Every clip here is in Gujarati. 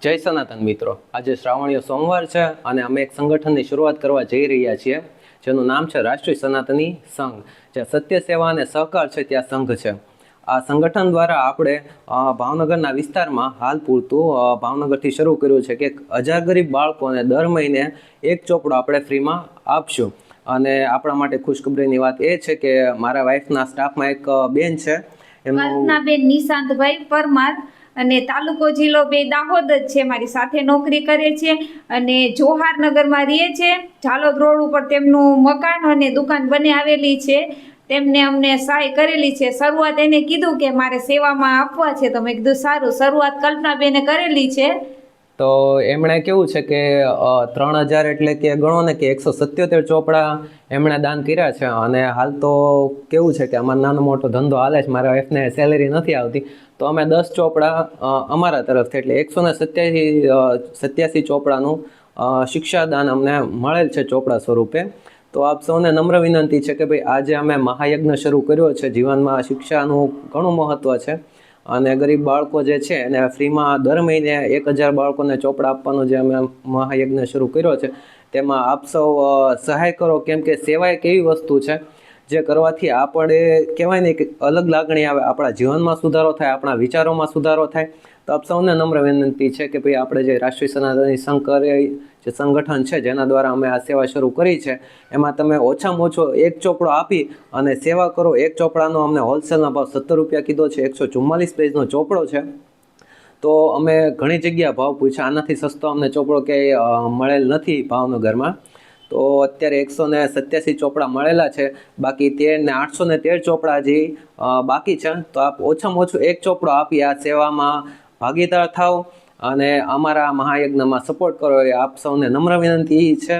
જય સનાતન મિત્રો, આજે શ્રાવણીય સોમવાર છે અને અમે એક સંગઠનની શરૂઆત કરવા જઈ રહ્યા છીએ જેનું નામ છે રાષ્ટ્રીય સનાતની સંઘ, જે સત્ય સેવા અને સહકાર છે ત્યાં સંઘ છે। આ સંગઠન દ્વારા આપણે ભાવનગરના વિસ્તારમાં હાલ પૂરતું ભાવનગરથી શરૂ કર્યું છે કે 1000 ગરીબ બાળકોને દર મહિને એક ચોપડો આપણે ફ્રીમાં આપશું। અને આપણા માટે ખુશખબરીની વાત એ છે કે મારા વાઈફના સ્ટાફમાં એક બેન છે, કલ્પનાબેન નિશાંતભાઈ પરમાર, અને તાલુકો જિલ્લો બે દાહોદ જ છે। મારી સાથે નોકરી કરે છે અને જોહારનગરમાં રહે છે। ઝાલોદ રોડ ઉપર તેમનું મકાન અને દુકાન બને આવેલી છે। તેમને અમને સહાય કરેલી છે। શરૂઆત એને કીધું કે મારે સેવામાં આપવા છે, તો મેં કીધું સારું। શરૂઆત કલ્પનાબેને કરેલી છે। તો એમણે કેવું છે કે 3000 એટલે કે ગણો ને કે 177 ચોપડા એમણે દાન કર્યા છે। અને હાલ તો કેવું છે કે અમારો નાનો મોટો ધંધો હાલે છે, મારા વાઈફને સેલેરી નથી આવતી, તો અમે 10 ચોપડા અમારા તરફથી એટલે 187 ચોપડાનું શિક્ષાદાન અમને મળેલ છે ચોપડા સ્વરૂપે। તો આપ સૌને નમ્ર વિનંતી છે કે ભાઈ આજે અમે મહાયજ્ઞ શરૂ કર્યો છે। જીવનમાં શિક્ષાનું ઘણું મહત્ત્વ છે અને ગરીબ બાળકો જે છે એને ફ્રીમાં દર મહિને 1000 બાળકોને ચોપડા આપવાનો જે અમે મહાયજ્ઞ શરૂ કર્યો છે તેમાં આપ સૌ સહાય કરો, કેમ કે સેવા એક એવી વસ્તુ છે જે કરવાથી આપણે કહેવાય ને કે અલગ લાગણી આવે, આપણા જીવનમાં સુધારો થાય, આપણા વિચારોમાં સુધારો થાય। તો આપ સૌને નમ્ર વિનંતી છે કે ભાઈ આપણે જે રાષ્ટ્રીય સનાતની સંઘ જે સંગઠન છે જેના દ્વારા અમે આ સેવા શરૂ કરી છે એમાં તમે ઓછામાં ઓછો એક ચોપડો આપી અને સેવા કરો। એક ચોપડાનો અમને હોલસેલના ભાવ 17 રૂપિયા કીધો છે, 144 પેજનો ચોપડો છે। તો અમે ઘણી જગ્યા ભાવ પૂછ્યા, આનાથી સસ્તો અમને ચોપડો ક્યાંય મળેલ નથી ભાવનગરમાં। તો અત્યારે 187 ચોપડા મળેલા છે, બાકી 813 ચોપડા હજી બાકી છે। તો આપ ઓછામાં ઓછું એક ચોપડો આપી આ સેવામાં ભાગીદાર થાવ અને અમારા મહાયજ્ઞમાં સપોર્ટ કરો, એ આપ સૌને નમ્ર વિનંતી છે।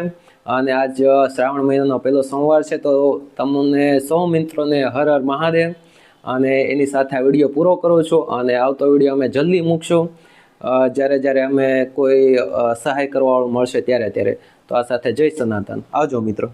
અને આજ શ્રાવણ મહિનાનો પહેલો સોમવાર છે, તો તમને સૌ મિત્રોને હર હર મહાદેવ। અને એની સાથે આ વિડીયો પૂરો કરું છું અને આવતો વિડીયો અમે જલ્દી મૂકશું જ્યારે અમે કોઈ સહાય કરવાવાળું મળશે ત્યારે। તો આ સાથે જય સનાતન, આવજો મિત્રો।